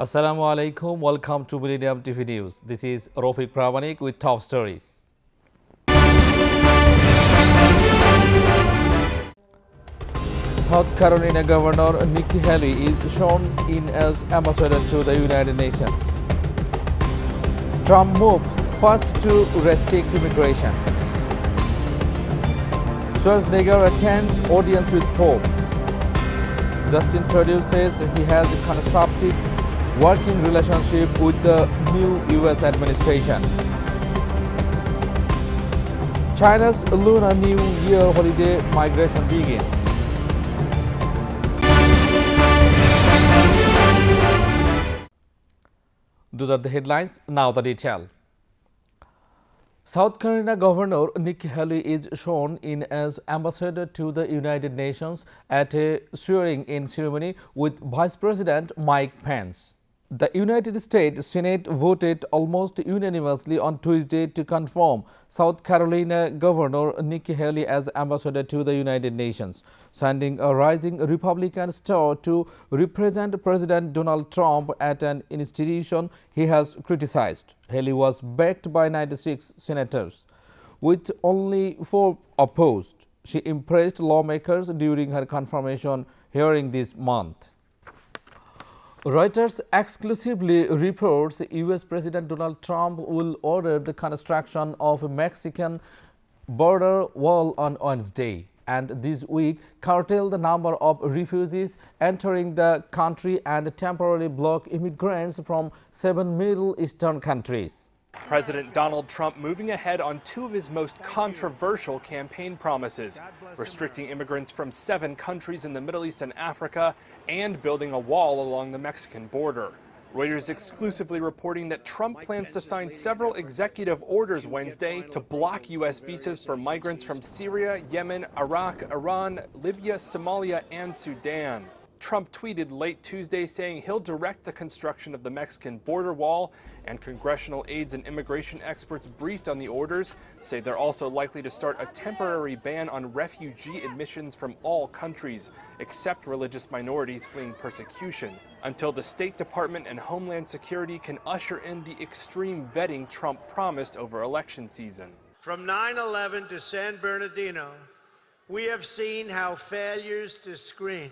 Assalamu alaikum. Welcome to Millennium TV News. This is Rofik Pramanik with top stories. South Carolina Governor Nikki Haley is sworn in as ambassador to the United Nations. Trump moves first to restrict immigration. Schwarzenegger attends audience with Pope. Justin Trudeau says he has a constructive working relationship with the new US administration. China's Lunar New Year holiday migration begins. Those are the headlines, now the detail. South Carolina Governor Nikki Haley is sworn in as ambassador to the United Nations at a swearing-in ceremony with Vice President Mike Pence. The United States Senate voted almost unanimously on Tuesday to confirm South Carolina Governor Nikki Haley as ambassador to the United Nations, sending a rising Republican star to represent President Donald Trump at an institution he has criticized. Haley was backed by 96 senators, with only 4 opposed. She impressed lawmakers during her confirmation hearing this month. Reuters exclusively reports US President Donald Trump will order the construction of a Mexican border wall on Wednesday, and this week curtail the number of refugees entering the country and temporarily block immigrants from 7 Middle Eastern countries. President Donald Trump moving ahead on 2 of his most controversial campaign promises, restricting immigrants from 7 countries in the Middle East and Africa and building a wall along the Mexican border. Reuters exclusively reporting that Trump plans to sign several executive orders Wednesday to block U.S. visas for migrants from Syria, Yemen, Iraq, Iran, Libya, Somalia, and Sudan. Trump tweeted late Tuesday saying he'll direct the construction of the Mexican border wall, and congressional aides and immigration experts briefed on the orders say they're also likely to start a temporary ban on refugee admissions from all countries, except religious minorities fleeing persecution, until the State Department and Homeland Security can usher in the extreme vetting Trump promised over election season. From 9/11 to San Bernardino, we have seen how failures to screen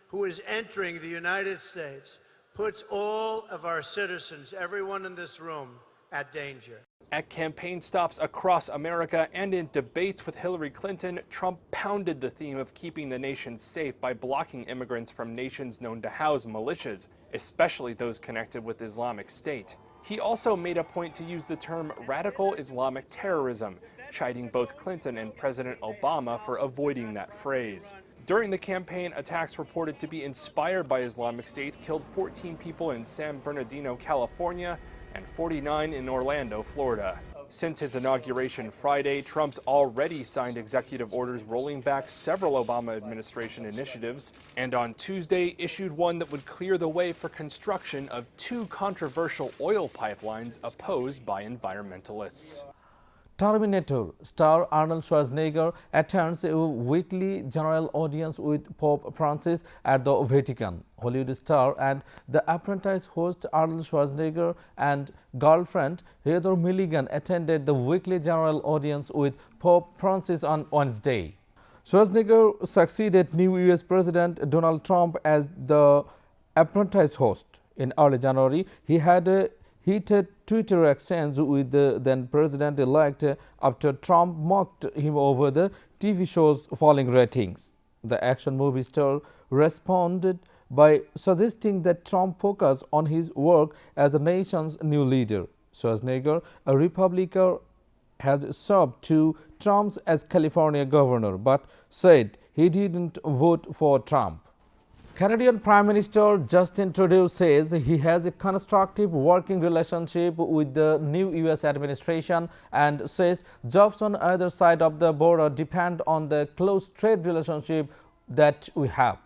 who is entering the United States puts all of our citizens, everyone in this room, at danger. At campaign stops across America and in debates with Hillary Clinton, Trump pounded the theme of keeping the nation safe by blocking immigrants from nations known to house militias, especially those connected with Islamic State. He also made a point to use the term radical Islamic terrorism, chiding both Clinton and President Obama for avoiding that phrase. During the campaign, attacks reported to be inspired by Islamic State killed 14 people in San Bernardino, California, and 49 in Orlando, Florida. Since his inauguration Friday, Trump's already signed executive orders rolling back several Obama administration initiatives, and on Tuesday issued one that would clear the way for construction of 2 controversial oil pipelines opposed by environmentalists. Terminator star Arnold Schwarzenegger attends a weekly general audience with Pope Francis at the Vatican. Hollywood star and The Apprentice host Arnold Schwarzenegger and girlfriend Heather Milligan attended the weekly general audience with Pope Francis on Wednesday. Schwarzenegger succeeded new US President Donald Trump as The Apprentice host. In early January, he had a heated Twitter exchange with the then president-elect after Trump mocked him over the TV show's falling ratings. The action movie star responded by suggesting that Trump focus on his work as the nation's new leader. Schwarzenegger, a Republican, has served 2 terms as California governor, but said he didn't vote for Trump. Canadian Prime Minister Justin Trudeau says he has a constructive working relationship with the new US administration and says jobs on either side of the border depend on the close trade relationship that we have.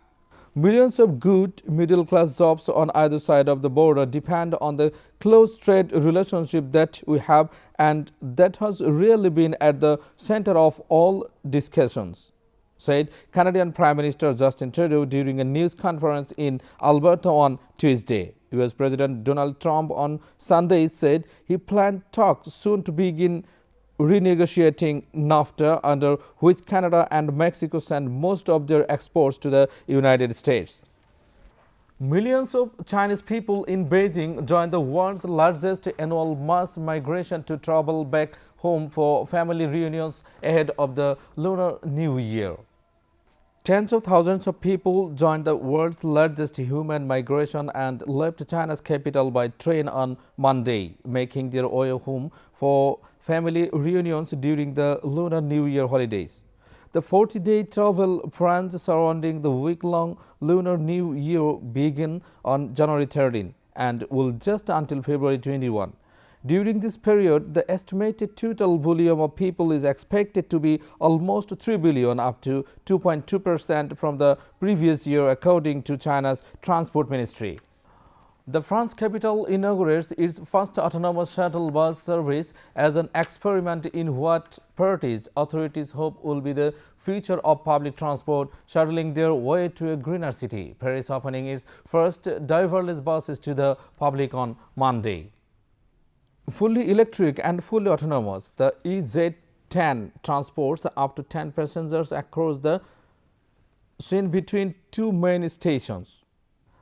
Millions of good middle-class jobs on either side of the border depend on the close trade relationship that we have, and that has really been at the center of all discussions. said Canadian Prime Minister Justin Trudeau during a news conference in Alberta on Tuesday. US President Donald Trump on Sunday said he planned talks soon to begin renegotiating NAFTA, under which Canada and Mexico send most of their exports to the United States. Millions of Chinese people in Beijing joined the world's largest annual mass migration to travel back home for family reunions ahead of the Lunar New Year. Tens of thousands of people joined the world's largest human migration and left China's capital by train on Monday, making their way home for family reunions during the Lunar New Year holidays. The 40-day travel plans surrounding the week-long Lunar New Year begin on January 13 and will just until February 21. During this period, the estimated total volume of people is expected to be almost 3 billion, up to 2.2% from the previous year, according to China's Transport Ministry. The France capital inaugurates its first autonomous shuttle bus service as an experiment in what parties authorities hope will be the future of public transport, shuttling their way to a greener city. Paris opening its first driverless buses to the public on Monday. Fully electric and fully autonomous, the EZ10 transports up to 10 passengers across the Seine between two main stations.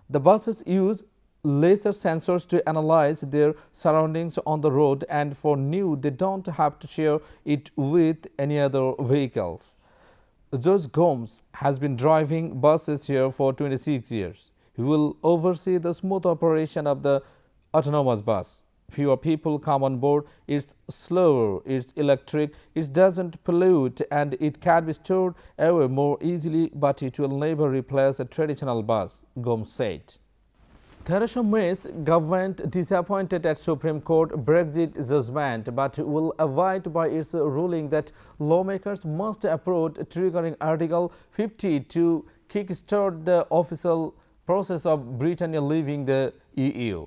The buses use laser sensors to analyze their surroundings on the road, and for new, they don't have to share it with any other vehicles. George Gomes has been driving buses here for 26 years. He will oversee the smooth operation of the autonomous bus. Fewer people come on board, it's slower, it's electric, it doesn't pollute, and it can be stored away more easily, but it will never replace a traditional bus, Gomes said. Theresa May's government disappointed at Supreme Court Brexit judgment, but will abide by its ruling that lawmakers must approve triggering Article 50 to kickstart the official process of Britain leaving the EU.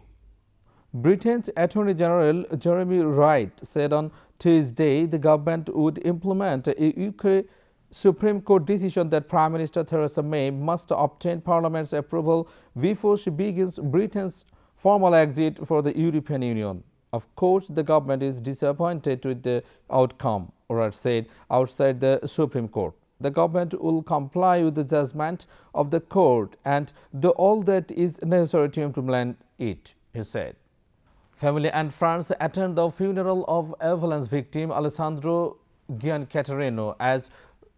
Britain's Attorney General Jeremy Wright said on Tuesday the government would implement a UK Supreme Court decision that Prime Minister Theresa May must obtain Parliament's approval before she begins Britain's formal exit for the European Union. Of course, the government is disappointed with the outcome, Wright said outside the Supreme Court. The government will comply with the judgment of the court and do all that is necessary to implement it, he said. Family and friends attend the funeral of avalanche victim Alessandro Giancaterino as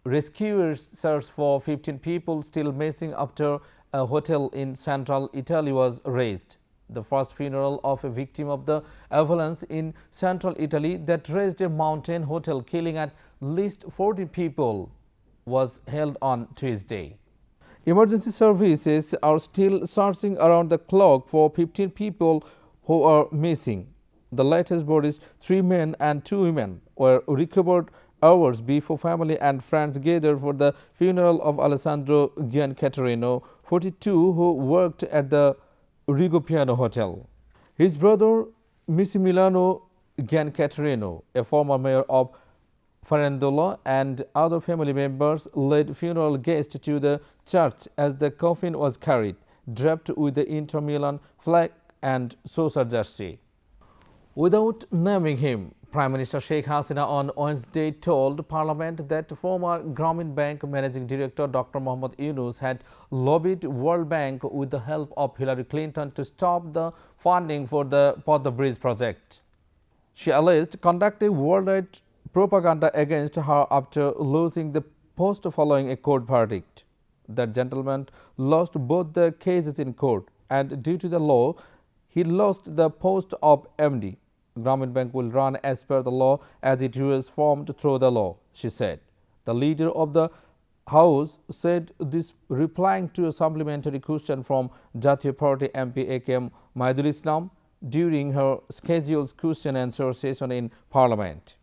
rescuers search for 15 people still missing after a hotel in central Italy was razed. The first funeral of a victim of the avalanche in central Italy that razed a mountain hotel, killing at least 40 people, was held on Tuesday. Emergency services are still searching around the clock for 15 people who are missing. The latest bodies, 3 men and 2 women, were recovered hours before family and friends gathered for the funeral of Alessandro Giancaterino, 42, who worked at the Rigopiano Hotel. His brother, Massimiliano Giancaterino, a former mayor of Farendola, and other family members led funeral guests to the church as the coffin was carried, draped with the Inter Milan flag and social justice. Without naming him, Prime Minister Sheikh Hasina on Wednesday told Parliament that former Grameen Bank Managing Director Dr. Mohammad Yunus had lobbied World Bank with the help of Hillary Clinton to stop the funding for the Podda Bridge project. She alleged conducted worldwide propaganda against her after losing the post following a court verdict. That gentleman lost both the cases in court, and due to the law, he lost the post of MD. Grameen Bank will run as per the law as it was formed through the law, she said. The leader of the House said this replying to a supplementary question from Jatiya Party MP AKM Maidul Islam during her scheduled question-answer session in Parliament.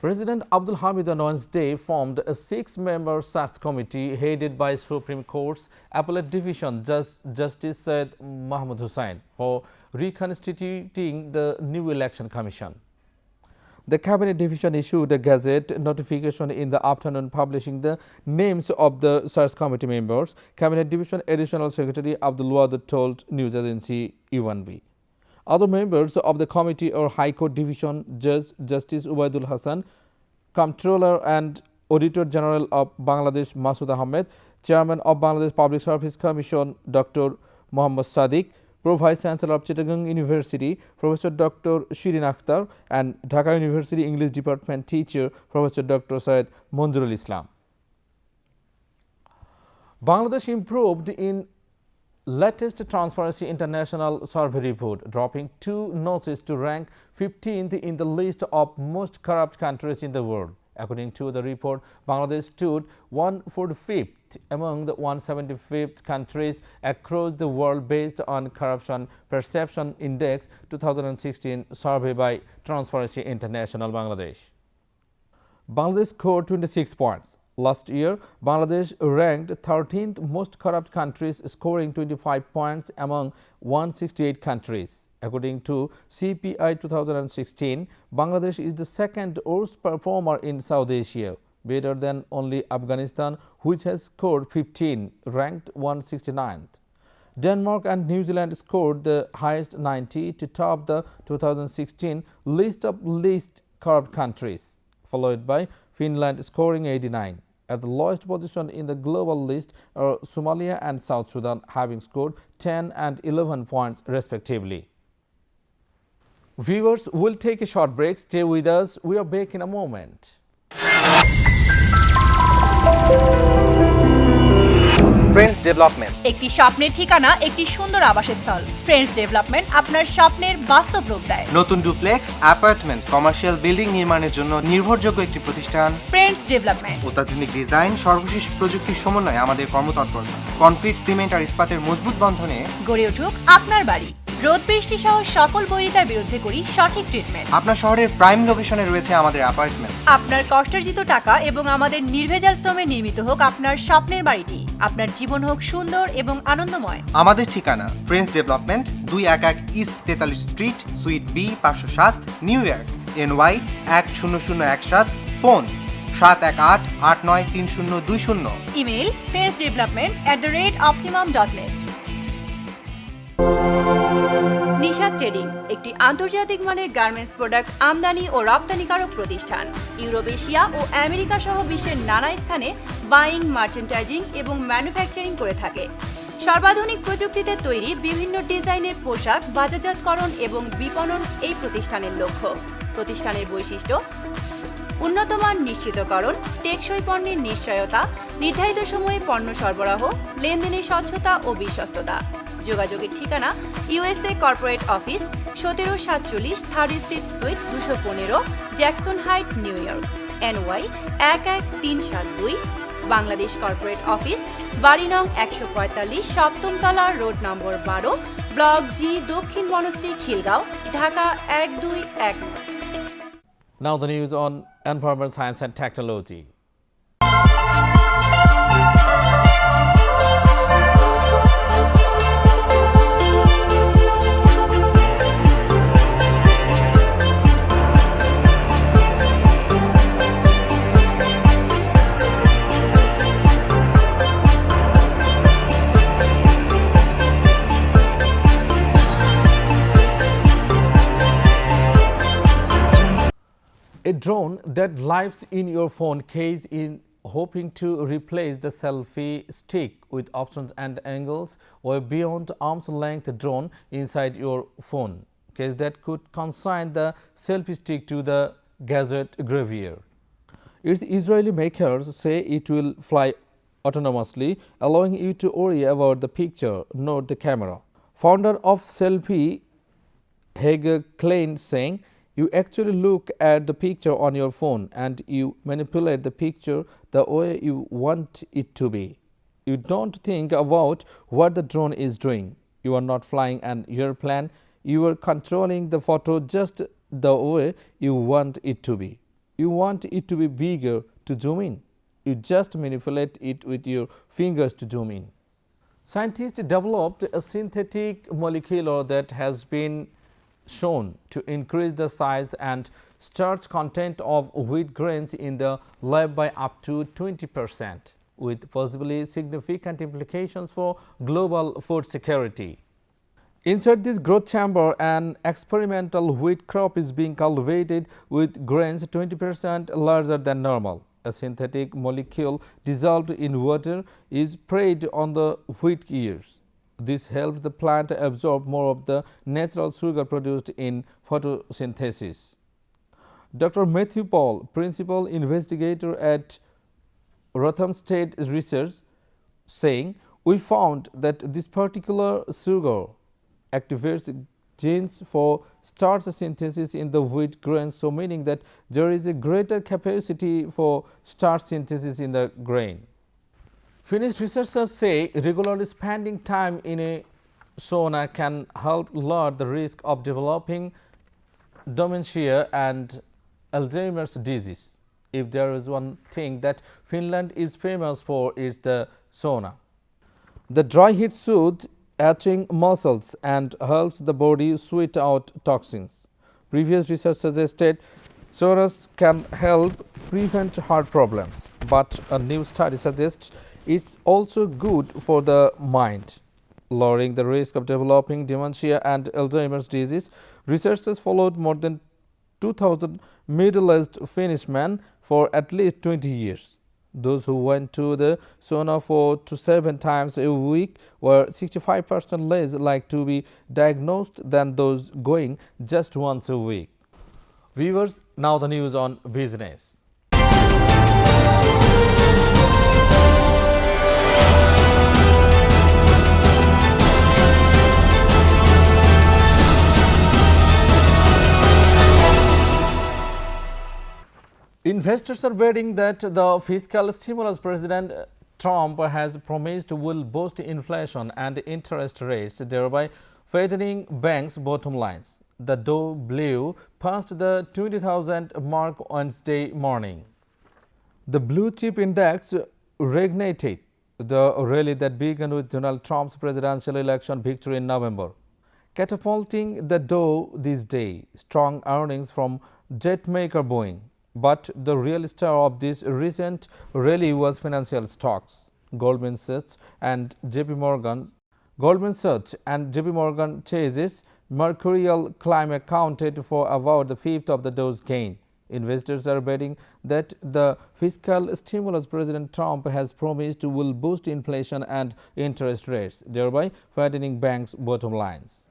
President Abdul Hamid on Wednesday formed a 6-member search committee headed by Supreme Court's Appellate Division Justice Syed Mahmood Hussain for reconstituting the new election commission. The Cabinet Division issued a Gazette notification in the afternoon publishing the names of the search committee members. Cabinet Division Additional Secretary Abdul Wadur told news agency U1B. Other members of the committee are High Court Division Judge Justice Ubaidul Hassan, Comptroller and Auditor General of Bangladesh Masood Ahmed, Chairman of Bangladesh Public Service Commission Dr. Mohammad Sadiq, Pro-Vice Chancellor of Chittagong University Professor Dr. Shirin Akhtar and Dhaka University English Department teacher Professor Dr. Syed Monjurul Islam. Bangladesh improved in latest Transparency International survey report, dropping 2 notches to rank 15th in the list of most corrupt countries in the world. According to the report, Bangladesh stood 145th among the 175th countries across the world based on Corruption Perception Index 2016 survey by Transparency International Bangladesh. Bangladesh scored 26 points. Last year, Bangladesh ranked 13th most corrupt countries, scoring 25 points among 168 countries. According to CPI 2016, Bangladesh is the second worst performer in South Asia, better than only Afghanistan, which has scored 15, ranked 169th. Denmark and New Zealand scored the highest 90 to top the 2016 list of least corrupt countries, followed by Finland scoring 89. At the lowest position in the global list are Somalia and South Sudan, having scored 10 and 11 points respectively. Viewers, we'll take a short break. Stay with us. We are back in a moment. Friends development একটি স্বপ্নের ঠিকানা, একটি সুন্দর আবাসস্থল। Friends development আপনার স্বপ্নের বাস্তব রূপ দেয়। নতুন ডুপ্লেক্স, অ্যাপার্টমেন্ট, কমার্শিয়াল বিল্ডিং নির্মাণের জন্য নির্ভরযোগ্য একটি প্রতিষ্ঠান ফ্রেন্ডস ডেভেলপমেন্ট। অত্যাধুনিক ডিজাইন, সর্বশেষ প্রযুক্তির সমন্বয়ে আমাদের কর্মতৎপরতা কনক্রিট, সিমেন্ট আর ইস্পাতের মজবুত বন্ধনে গড়ে উঠুক আপনার বাড়ি। রোদ বৃষ্টি সহ সকল বৈরিতার বিরুদ্ধে করি সঠিক ট্রিটমেন্ট। আপনার শহরের প্রাইম লোকেশনে রয়েছে আমাদের অ্যাপার্টমেন্ট। আপনার কষ্টার্জিত টাকা এবং আমাদের নির্ভেজাল শ্রমে নির্মিত হোক আপনার স্বপ্নের বাড়িটি। আপনার জীবন হোক সুন্দর এবং আনন্দময়। আমাদের ঠিকানা Friends Development, 211 East 43 Street, Suite B, 507, New York, NY 10017, phone 718-893020। Email friendsdevelopment@optimum.net। Nishad Trading একটি আন্তর্জাতিক মানের গার্মেন্টস প্রোডাক্ট আমদানি ও রপ্তানিকারক প্রতিষ্ঠান। ইউরোপ, এশিয়া ও আমেরিকা সহ বিশ্বের নানা স্থানে বাইং, মার্চেন্টাইজিং এবং ম্যানুফ্যাকচারিং করে থাকে। সর্বাধুনিক প্রযুক্তিতে তৈরি বিভিন্ন ডিজাইনের পোশাক বাজারজাতকরণ এবং বিপণন এই প্রতিষ্ঠানের লক্ষ্য। প্রতিষ্ঠানের বৈশিষ্ট্য: উন্নতমান নিশ্চিতকরণ, টেকসই পণ্যের নিশ্চয়তা, নির্ধারিত সময়ে পণ্য সরবরাহ, লেনদেনের স্বচ্ছতা ও বিশ্বস্ততা। যোগাযোগের ঠিকানা USA corporate office, 1747 third street sweet 215, Jackson height, new York, NY 11372। Bangladesh corporate office, বাড়ি নং 145, সপ্তম তলা, রোড নম্বর 12, ব্লক জি, দক্ষিণ Banasree, Khilgaon, Dhaka 1219। Now the news on environment, science and technology. A drone that lives in your phone case in hoping to replace the selfie stick with options and angles, or beyond arm's length drone inside your phone case that could consign the selfie stick to the gadget graveyard. Its Israeli makers say it will fly autonomously, allowing you to worry about the picture, not the camera. Founder of Selfie, Hege Klein, saying, you actually look at the picture on your phone and you manipulate the picture the way you want it to be. You don't think about what the drone is doing. You are not flying an airplane. You are controlling the photo just the way you want it to be. You want it to be bigger to zoom in. You just manipulate it with your fingers to zoom in. Scientists developed a synthetic molecule that has been shown to increase the size and starch content of wheat grains in the lab by up to 20%, with possibly significant implications for global food security. Inside this growth chamber, an experimental wheat crop is being cultivated with grains 20% larger than normal. A synthetic molecule dissolved in water is sprayed on the wheat ears. This helps the plant absorb more of the natural sugar produced in photosynthesis. Dr. Matthew Paul, principal investigator at Rotham State Research, saying, "We found that this particular sugar activates genes for starch synthesis in the wheat grains, so meaning that there is a greater capacity for starch synthesis in the grain." Finnish researchers say regularly spending time in a sauna can help lower the risk of developing dementia and Alzheimer's disease. If there is one thing that Finland is famous for, is the sauna. The dry heat soothes aching muscles and helps the body sweat out toxins. Previous research suggested saunas can help prevent heart problems, but a new study suggests it's also good for the mind, lowering the risk of developing dementia and Alzheimer's disease. Researchers followed more than 2,000 middle-aged Finnish men for at least 20 years. Those who went to the sauna 4 to 7 times a week were 65% less likely to be diagnosed than those going just once a week. Viewers, now the news on business. Investors are betting that the fiscal stimulus President Trump has promised will boost inflation and interest rates, thereby fattening banks' bottom lines. The Dow blew past the 20,000 mark Wednesday morning. The blue chip index reignited the rally that began with Donald Trump's presidential election victory in November, catapulting the Dow this day. Strong earnings from jet maker Boeing. But the real star of this recent rally was financial stocks. Goldman Sachs and JP Morgan Chase's mercurial climb accounted for about the fifth of the Dow's gain. Investors are betting that the fiscal stimulus President Trump has promised will boost inflation and interest rates, thereby fattening banks' bottom lines.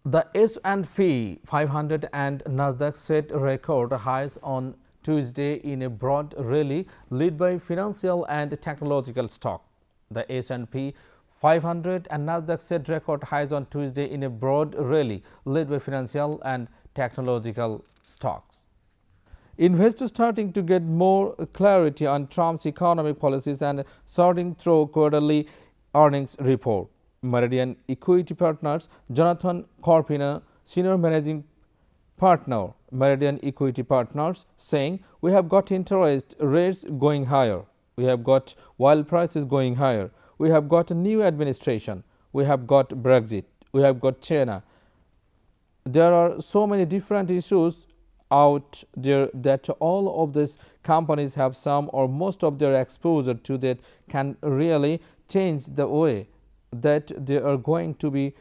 The S&P 500 and Nasdaq set record highs on Tuesday in a broad rally led by financial and technological stocks. The S&P 500 and Nasdaq set record highs on Tuesday in a broad rally led by financial and technological stocks. Investors starting to get more clarity on Trump's economic policies and sorting through quarterly earnings report. Meridian Equity Partners, Jonathan Corpina, Senior Managing Partner, Meridian Equity Partners, saying, "We have got interest rates going higher. We have got oil prices going higher. We have got a new administration. We have got Brexit. We have got China. There are so many different issues out there that all of these companies have some or most of their exposure to that can really change the way that they are going to be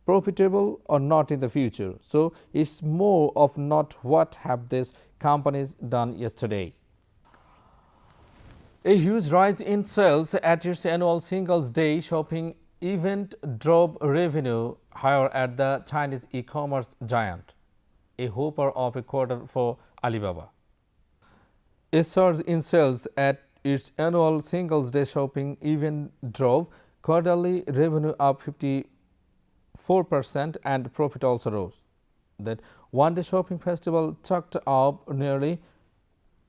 profitable or not in the future." So it's more of not what have these companies done yesterday. A huge rise in sales at its annual Singles Day shopping event drove revenue higher at the Chinese e-commerce giant, a whopper of a quarter for Alibaba. A surge in sales at its annual Singles Day shopping event drove quarterly revenue up 54% and profit also rose. That one-day shopping festival chucked up nearly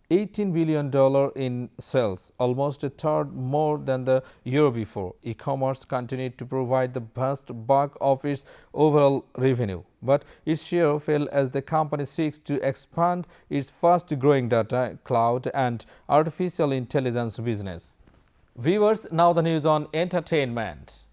$18 billion in sales, almost a third more than the year before. E-commerce continued to provide the vast bulk of its overall revenue, but its share fell as the company seeks to expand its fast-growing data, cloud, and artificial intelligence business. Viewers, now the news on entertainment.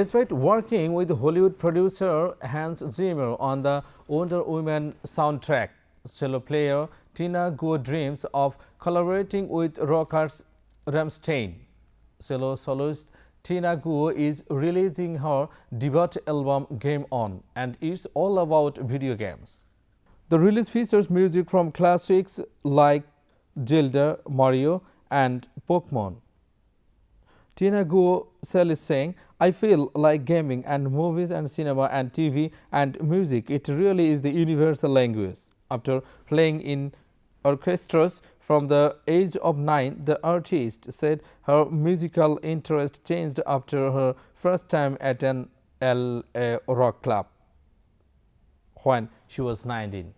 Despite working with Hollywood producer Hans Zimmer on the Wonder Woman soundtrack, cello player Tina Guo dreams of collaborating with rockers Rammstein. Cello soloist Tina Guo is releasing her debut album Game On, and it's all about video games. The release features music from classics like Zelda, Mario, and Pokemon. Tina Guo is saying, "I feel like gaming and movies and cinema and TV and music. It really is the universal language." After playing in orchestras from the age of 9, the artist said her musical interest changed after her first time at an LA rock club when she was 19.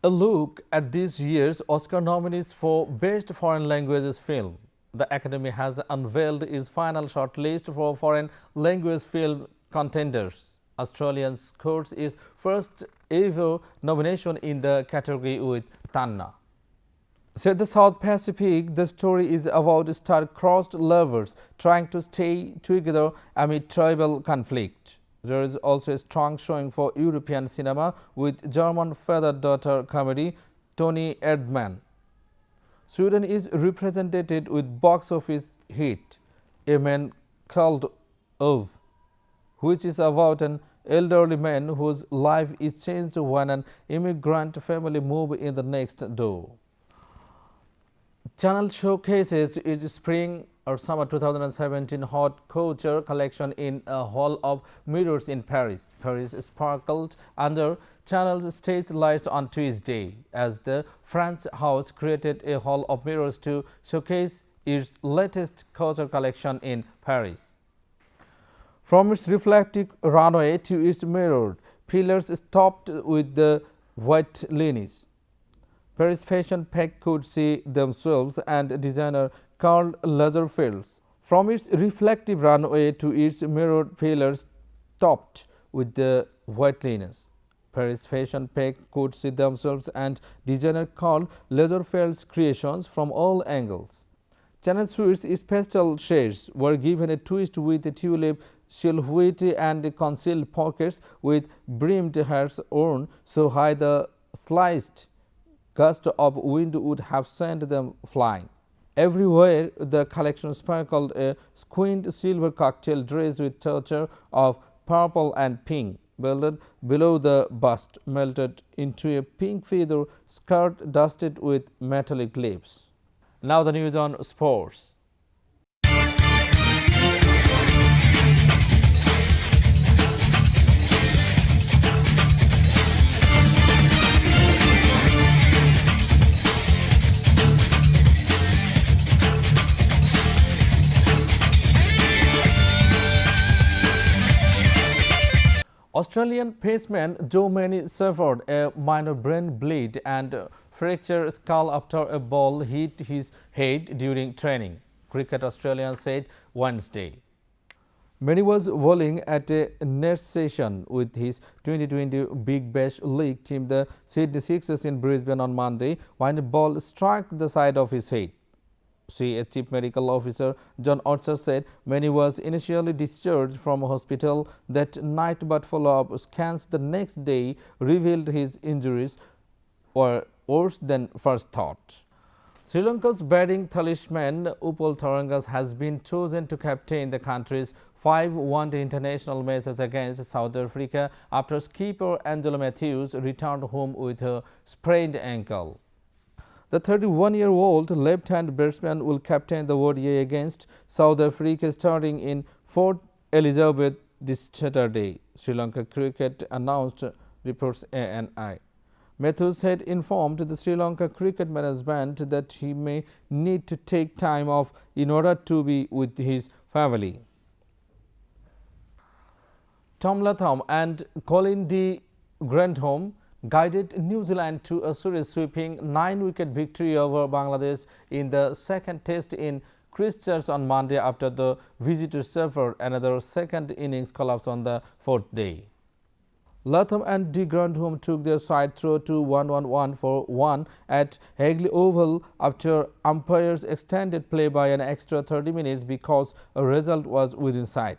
A look at this year's Oscar nominees for Best Foreign Languages Film. The Academy has unveiled its final shortlist for foreign language film contenders. Australian scored its first ever nomination in the category with Tanna. Set the South Pacific, the story is about star-crossed lovers trying to stay together amid tribal conflict. There is also a strong showing for European cinema with German father-daughter comedy Tony Erdmann. Sweden is represented with box office hit A Man Called Ove, which is about an elderly man whose life is changed when an immigrant family move in the next door. Channel showcases its spring or summer 2017 hot couture collection in a hall of mirrors in Paris. Paris sparkled under Channel's stage lights on Tuesday as the French house created a hall of mirrors to showcase its latest couture collection in Paris. From its reflective runway to its mirrored pillars topped with the white lines, Paris Fashion Pack could see themselves and designer Karl Lagerfeld's. From its reflective runway to its mirrored pillars topped with the white lines, Paris Fashion Pack could see themselves and designer Karl Lagerfeld's creations from all angles. Channel Suite's pastel shades were given a twist with a tulip silhouette and concealed pockets with brimmed hairs worn so high the sliced gust of wind would have sent them flying. Everywhere the collection sparkled, a squint silver cocktail dress with touch of purple and pink belted below the bust melted into a pink feather skirt dusted with metallic lips. Now the news on sports. Australian paceman Joe Manny suffered a minor brain bleed and fractured skull after a ball hit his head during training, Cricket Australia said Wednesday. Manny was bowling at a nest session with his 2020 Big Bash League team, the Sydney Sixers, in Brisbane on Monday when a ball struck the side of his head. Chief Medical Officer John Archer said Manny was initially discharged from a hospital that night, but follow-up scans the next day revealed his injuries were worse than first thought. Sri Lanka's batting talisman Upal Tharangas has been chosen to captain the country's 5 one-day international matches against South Africa after skipper Angelo Matthews returned home with a sprained ankle. The 31-year-old left-hand batsman will captain the ODI against South Africa starting in Port Elizabeth this Saturday, Sri Lanka Cricket announced, reports ANI. Matthews had informed the Sri Lanka cricket management that he may need to take time off in order to be with his family. Tom Latham and Colin de Grandhomme guided New Zealand to a series sweeping 9-wicket victory over Bangladesh in the second test in Christchurch on Monday after the visitors suffered another second innings collapse on the fourth day. Latham and de Grandhomme took their side through to 1-1 for 1 at Hagley Oval after umpires extended play by an extra 30 minutes because a result was within sight.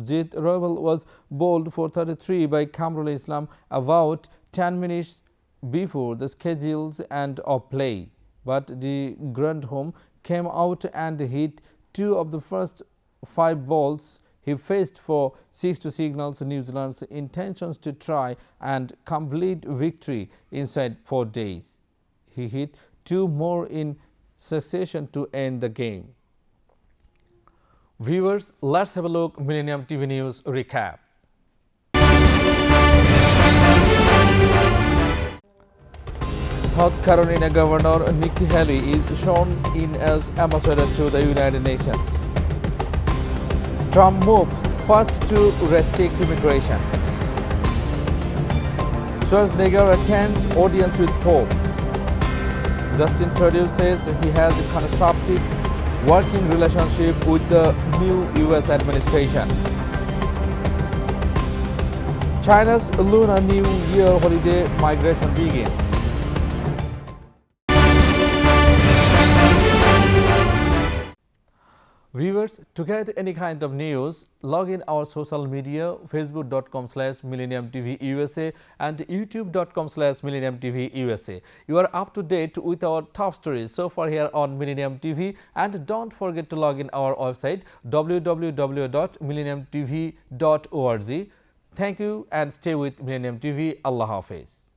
Jit Rebel was bowled for 33 by Kamrul Islam about 10 minutes before the schedules end of play. But the Grandhome came out and hit 2 of the first 5 balls he faced for 6 to signal New Zealand's intentions to try and complete victory inside 4 days. He hit 2 more in succession to end the game. Viewers, let's have a look Millennium TV News recap. South Carolina Governor Nikki Haley is sworn in as ambassador to the United Nations. Trump moves first to restrict immigration. Schwarzenegger attends audience with Pope. Justin Trudeau says he has a constructive working relationship with the new U.S. administration. China's Lunar New Year holiday migration begins. Viewers, to get any kind of news, log in our social media, facebook.com/MillenniumTVUSA and youtube.com/MillenniumTVUSA. You are up to date with our top stories so far here on Millennium TV, and don't forget to log in our website www.millenniumtv.org. Thank you and stay with Millennium TV. Allah Hafiz.